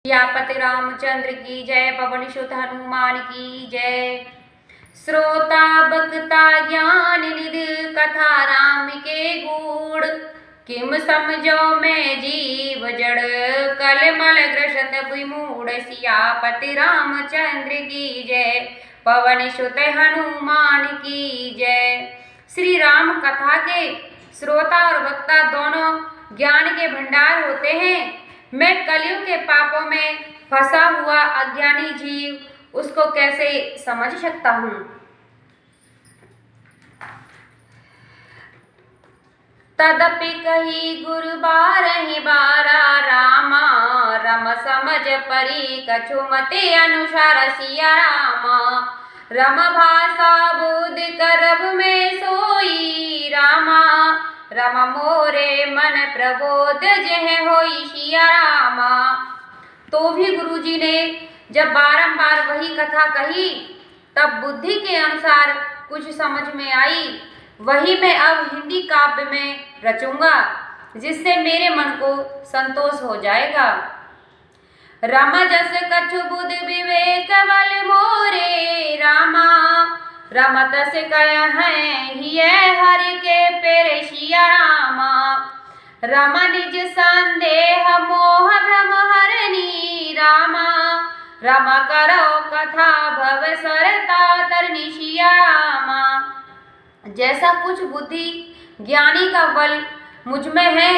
सियापति रामचंद्र की जय। पवन सुत हनुमान की जय। श्रोता बक्ता ज्ञान निधि कथा राम के गूढ़। किम समझो मैं जीव जड़ कलमल ग्रसत विमूढ़। सियापति रामचंद्र की जय। पवन सुत हनुमान की जय। श्री राम कथा के श्रोता और वक्ता दोनों ज्ञान के भंडार होते हैं। मैं कलयुग के पापों में फंसा हुआ अज्ञानी जीव उसको कैसे समझ सकता हूँ। तदपि कही गुरु बारहि बारा रामा। रम समझ परी कछु मति अनुसार सिया रामा। रम भाषा बोध करब में सोई रामा। रम मोरे मन प्रबोध जह होई सिया रामा। तो भी गुरुजी ने जब बारंबार वही कथा कही तब बुद्धि के अनुसार कुछ समझ में आई। वही मैं अब हिंदी काव्य में रचूंगा जिससे मेरे मन को संतोष हो जाएगा। रम जस कछु बुध विवेक बल मोरे रामा। रम तस कह हिय हरि के पेरे सिया रामा। रम निज संदेह मोह भ्रम हरनी रामा। रम करो कथा भव सरता तरनी सिया रामा। जैसा कुछ बुद्धि ज्ञानी का बल मुझ में है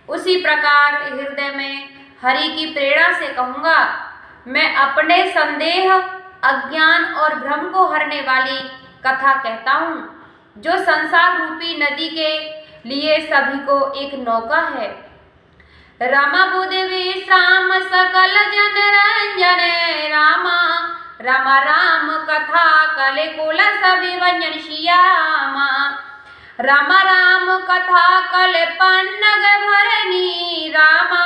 उसी प्रकार हृदय में हरि की प्रेरणा से कहूँगा। मैं अपने संदेह अज्ञान और भ्रम को हरने वाली कथा कहता हूँ जो संसार रूपी नदी के लिए सभी को एक नौका है। रामा बुध विश्राम सकल जन रंजन रामा। रामा राम कथा कले कुल सभी व्यंजन सिया रामा। रामा राम कथा कल पन्नग भरनी रामा।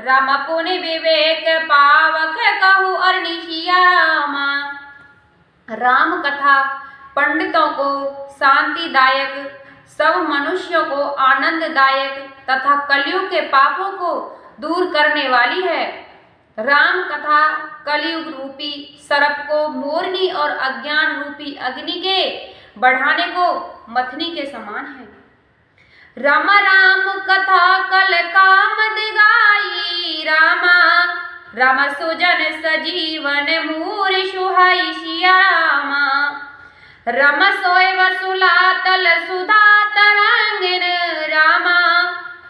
रामा पुनि विवेक पावक कहु अरनी सिया रामा। राम कथा पंडितों को शांतिदायक, सब मनुष्यों को आनंददायक तथा कलयुग के पापों को दूर करने वाली है। राम कथा कलयुग रूपी सर्प को मोरनी और अज्ञान रूपी अग्नि के बढ़ाने को मथनी के समान है। रामा राम कथा कल काम दिगाई रामा। राम सुजन सजीवन मूर सुहाई सिया रामा। रम सोय वसुला तल सुधा तरंगिन रामा।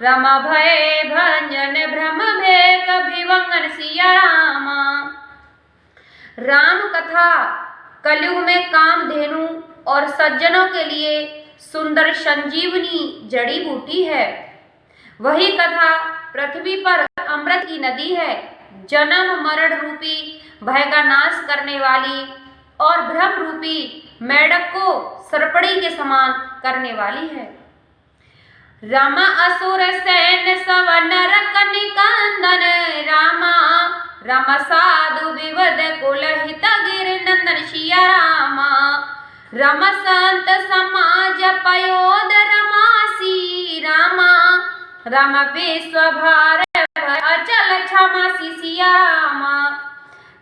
रम भय भंजन भ्रम भेक भिवंगन सिया रामा। राम कथा कलयुग में कामधेनु और सज्जनों के लिए सुंदर संजीवनी जड़ी बूटी है। वही कथा पृथ्वी पर अमृत की नदी है। जन्म मरण रूपी भय का नाश करने वाली और भ्रम रूपी मेढक को सर्पड़ी के समान करने वाली है। रामा असुर सैन सव नरक निकंदन रामा। रामा साधु विवद कुल हित गिर नंदन सिया रामा। रम संत समाज पयोद रमासी रामा। रम विश्व भार अचल क्षमा सिया रामा।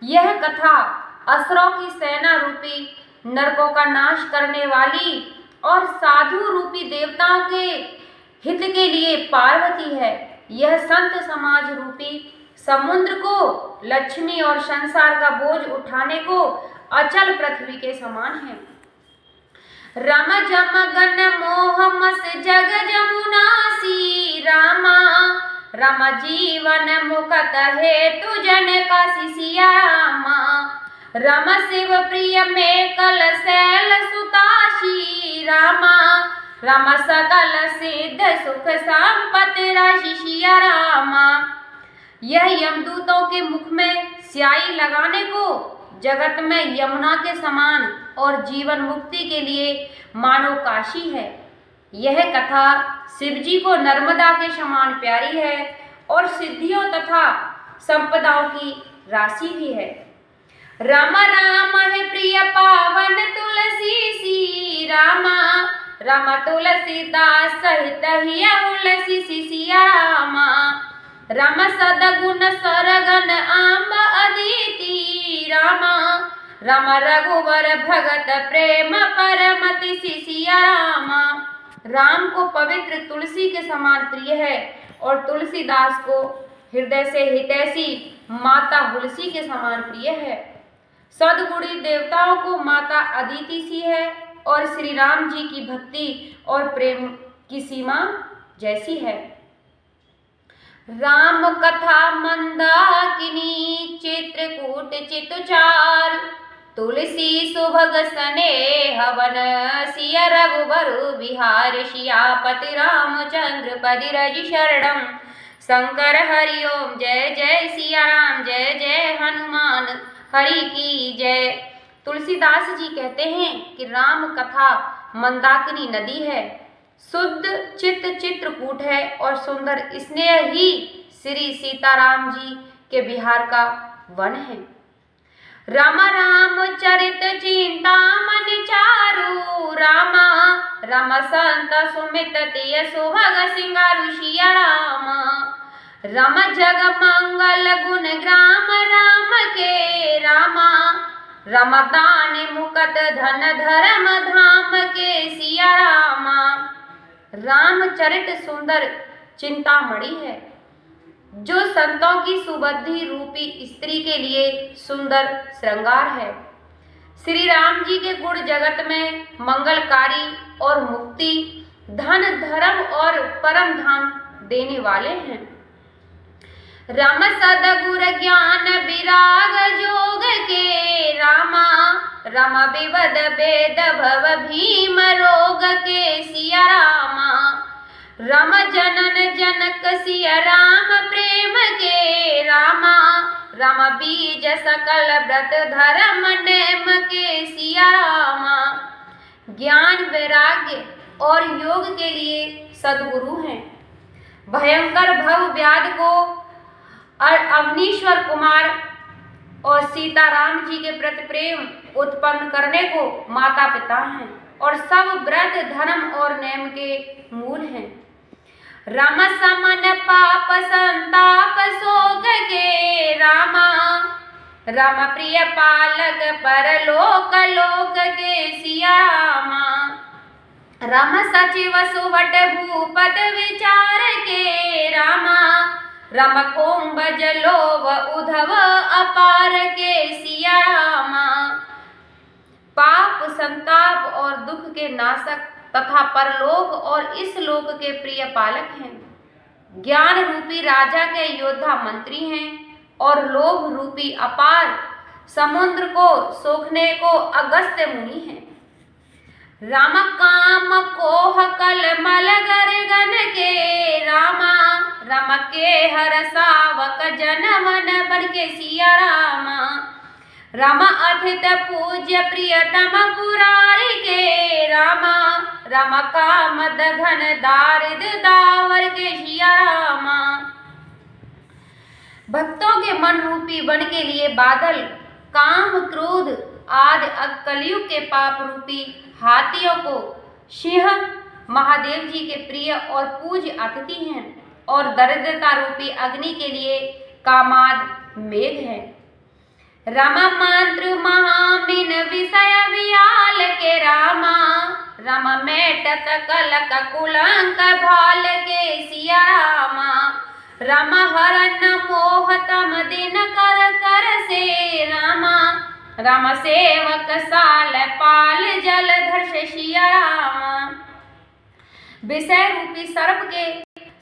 यह कथा असुरों की सेना रूपी नरकों का नाश करने वाली और साधु रूपी देवताओं के हित के लिए पार्वती है। यह संत समाज रूपी समुद्र को लक्ष्मी और संसार का बोझ उठाने को अचल पृथ्वी के समान है। रम जम गन मोह मस जग जमुनासी रामा। रम जीवन मुकत हेतु जन का सिया रामा। रम शिव प्रिय में कल शैल सुताशी रामा। रम सकल सिद्ध सुख संपत्ति राशि सिया रामा। यह यमदूतों के मुख में स्याही लगाने को जगत में यमुना के समान और जीवन मुक्ति के लिए मानो काशी है। यह कथा शिवजी को नर्मदा के समान प्यारी है और सिद्धियों तथा संपदाओं की राशि भी है। राम राम है प्रिय पावन तुलसी सी रामा। राम तुलसीदास सहित हिया तुलसी सिया रामा। रम सदगुण सरगन आंब अदिति रामा। रम रघुवर भगत प्रेम परमति सिया रामा। राम को पवित्र तुलसी के समान प्रिय है और तुलसीदास को हृदय से हितैषी माता तुलसी के समान प्रिय है। सद्गुणी देवताओं को माता अदिति सी है और श्री राम जी की भक्ति और प्रेम की सीमा जैसी है। राम कथा मंदाकिनी चित्रकूट चितुचार। तुलसी सुभग स्नेह वन सिया रघुबर बिहार। सियापति रामचंद्र पति रज शरणम। शंकर हरि ओम जय जय सिया राम जय जय हनुमान हरि की जय। तुलसीदास जी कहते हैं कि राम कथा मंदाकिनी नदी है, शुद्ध चित्त चित्रकूट है और सुंदर स्नेह ही श्री सीताराम जी के बिहार का वन है। राम राम चरित चिंता मन चारु रामा। राम संत सुमित तिय सुभग सिंगारु सिया रामा। राम जग मंगल गुण ग्राम राम के रामा। राम दान मुकत धन धर्म धाम के सिया रामा। रामचरित सुंदर चिंतामणि है जो संतों की सुबुद्धि रूपी स्त्री के लिए सुंदर श्रृंगार है। श्री राम जी के गुण जगत में मंगलकारी और मुक्ति, धन धर्म और परम धाम देने वाले हैं। राम सदगुर ज्ञान विराग जोग के रामा। राम विवद वेद भव भीम रोग के सिया रामा। राम जनन जनक सिया राम प्रेम के रामा। राम बीज सकल व्रत धर्म नेम के सिया रामा। ज्ञान वैराग्य और योग के लिए सद्गुरु हैं। भयंकर भव व्याध को अवनीश्वर कुमार और सीताराम जी के प्रति प्रेम उत्पन्न करने को माता पिता हैं और सब व्रत धर्म और नेम के मूल हैं। राम समन पाप संताप शोक के रामा। राम प्रिय पालक परलोक लोक के सिया रामा। राम सचिव सुवट भूपत विचार के रामा। राम कुंभ जलोव उधव अपार के सिया रामा। पाप संताप और दुख के नाशक तथा परलोक और इस लोक के प्रिय पालक हैं। ज्ञान रूपी राजा के योद्धा मंत्री हैं और लोभ रूपी अपार समुद्र को सोखने को अगस्त्य मुनि हैं। राम काम कोह कल मल गर्गन के रामा। राम के हर सावक जनमन बन के सिया रामा। राम अथित पूज्य प्रियतम पुरारी के रामा। राम काम दघन दारिद दावर के सिया रामा। भक्तों के मन रूपी वन के लिए बादल काम क्रोध आदि कलयुग के पाप रूपी हाथियों को सिंह महादेव जी के प्रिय और पूज्य अतिथि हैं और दरिद्रता रूपी अग्नि के लिए कामाद मेघ है। राम मंत्र महामिन विषय वियाल के रामा। राम मेटत कलक कुलंक भाल के सिया रामा। राम हरण मोह तम दिन कर कर से रामा। राम सेवक साल पाल जलधर से सिया रामा। विषय रूपी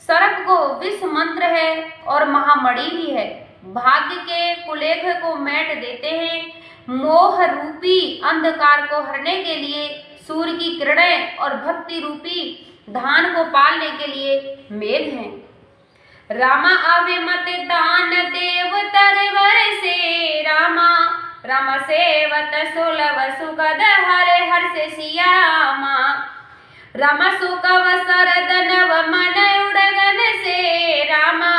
सर्प को विष मंत्र है और महामणि भी है। भाग्य के कुलेख को मेट देते हैं। मोह रूपी अंधकार को हरने के लिए सूर्य की किरणें और भक्ति रूपी धान को पालने के लिए मेघ हैं। रामा अविमत दान देव तरवर से रामा। राम सेवत सुलभ सुखद हरे हर से सिया रामा। राम सुकव सरद नव मन उड़गन से रामा।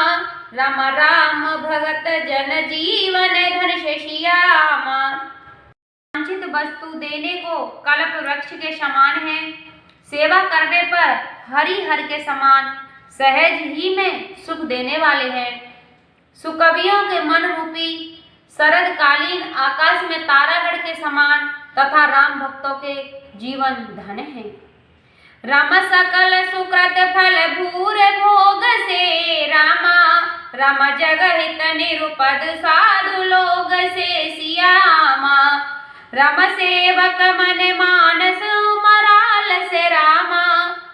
राम राम भगत जन जीवन धन से सिया रामा। वांछित वस्तु देने को कल्प वृक्ष के समान है। सेवा करने पर हरि हर के समान सहज ही में सुख देने वाले हैं। सुकवियों के मन रूपी शरदकालीन आकाश में तारागढ़ के समान तथा राम भक्तों के जीवन धन है। राम सकल सुकृत फल भूर भोग से रामा, राम जगहित निरुपद साधु लोग से सिया रामा। राम सेवक मन मानस मराल से रामा,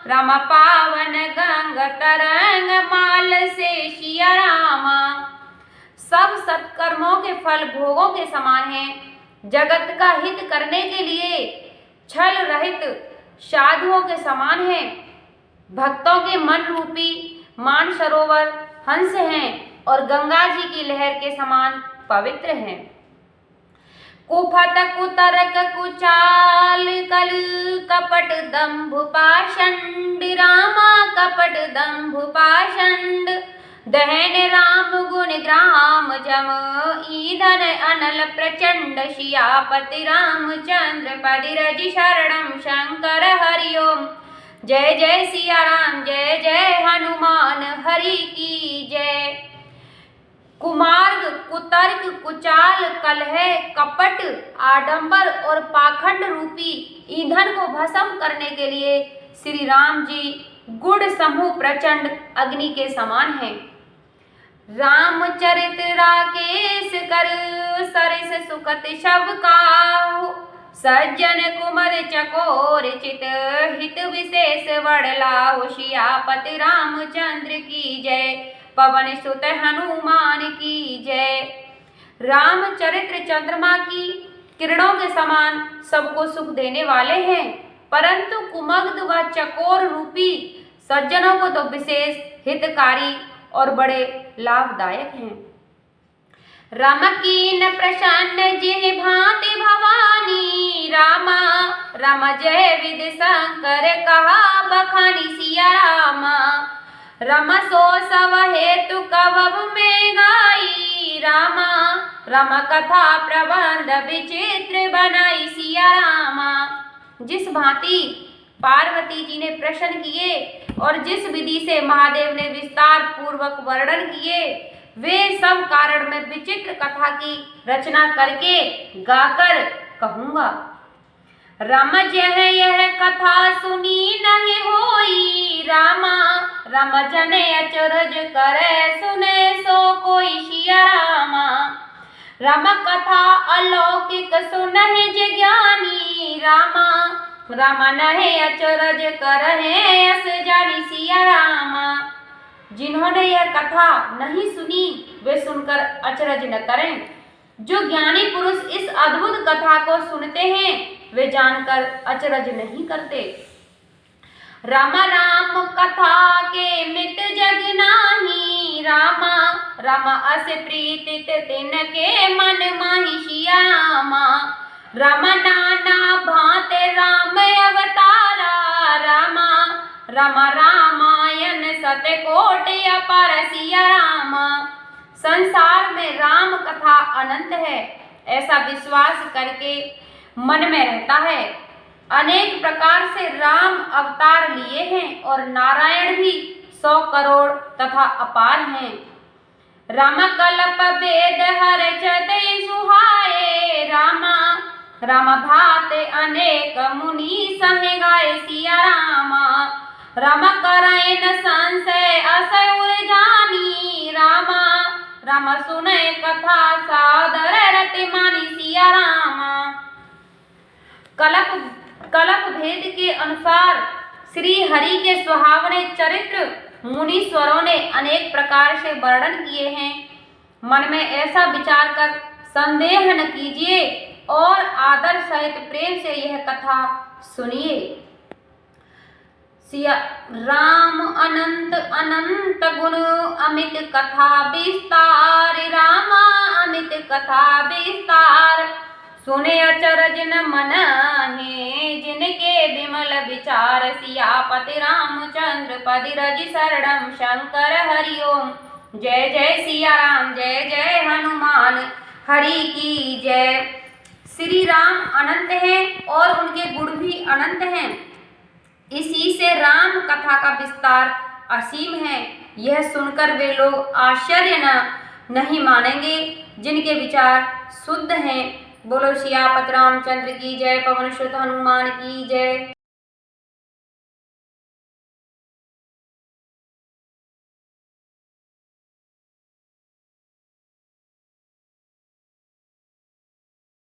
राम पावन गंग तरंग माल से सिया रामा। सब सत्कर्मों के फल भोगों के समान हैं। जगत का हित करने के लिए छल रहित साधुओं के समान हैं। भक्तों के मन रूपी मानसरोवर हंस हैं और गंगा जी की लहर के समान पवित्र हैं। कुफत कुतरक कुचाल कल कपट दंभ पाषंड रामा, कपट दंभ पाषंड दहन राम गुण ग्राम जम ईंधन अनल प्रचंड शियापति रामचंद्र पदि रजि शरणम शंकर हरिओम। जय जय सिया राम, जय जय हनुमान हरि की जय। कुमार्ग कुतर्क कुचाल कलह कपट आडंबर और पाखंड रूपी ईंधन को भस्म करने के लिए श्री राम जी गुण समूह प्रचंड अग्नि के समान हैं। रामचरित राकेश कर सरिस सुकत शव काहु, सज्जन कुमद चकोर चित हित विशेष वड़लाहु। शियापति रामचंद्र की जय, पवन सुत हनुमान की जय। रामचरित्र चंद्रमा की किरणों के समान सबको सुख देने वाले हैं, परंतु कुमग्ध व चकोर रूपी सज्जनों को तो विशेष हितकारी और बड़े लाभदायक हैं। राम कीन प्रसन्न जिह भांति भवानी रामा, राम जय विद शंकर कहा बखानी सिया रामा। राम सो सव हेतु कवब में गाई रामा, राम कथा प्रबंध विचित्र बनाई सिया रामा। जिस भांति पार्वती जी ने प्रश्न किए और जिस विधि से महादेव ने विस्तार पूर्वक वर्णन किए, वे सब कारण में विचित्र कथा की रचना करके गाकर कहूँगा। राम जह यह कथा सुनी नहीं होई रामा, राम जने अचरज करे सुने सो कोई सिया रामा। राम कथा अलौकिक सुनहि जिज्ञानी रामा, राम नहे अचरज करहे अस जानी सिया रामा। जिन्होंने यह कथा नहीं सुनी वे सुनकर अचरज न करें। जो ज्ञानी पुरुष इस अद्भुत कथा को सुनते हैं वे जानकर अचरज नहीं करते। राम राम कथा के मित जग नाही रामा, राम अस प्रीतित तिनके मन माही सिया रामा। राम नाना भांते राम अवतारा रामा, राम रामायण सतकोट अपार सिया रामा। संसार में राम कथा अनंत है ऐसा विश्वास करके मन में रहता है। अनेक प्रकार से राम अवतार लिए हैं और नारायण भी 100 करोड़ तथा अपार हैं। राम कल्प वेद हर चतै सुहाए रामा, राम भाते अनेक मुनि सहे गाए सिया रामा। राम करय न संशय असुर जानी रामा, राम सुने कथा सादर रति मानी सिया रामा। कल्प भेद के अनुसार श्री हरि के सुहावने चरित्र मुनीश्वरों ने अनेक प्रकार से वर्णन किए हैं। मन में ऐसा विचार कर संदेह न कीजिए और आदर सहित प्रेम से यह कथा सुनिए। सिया राम अनंत अनंत गुण अमित कथा विस्तार रामा, अमित कथा विस्तार। सुने अचरज न मनाहे जिनके विमल विचार, सियापति रामचंद्र पदि रजि शरणम शंकर हरिओम। जय जय सिया राम, जय जय हनुमान हरि की जय। श्री राम अनंत हैं और उनके गुण भी अनंत हैं। इसी से राम कथा का विस्तार असीम है। यह सुनकर वे लोग आश्चर्य नहीं मानेंगे जिनके विचार शुद्ध हैं। बोलो सियापत रामचंद्र की जय, पवन सुत हनुमान की जय।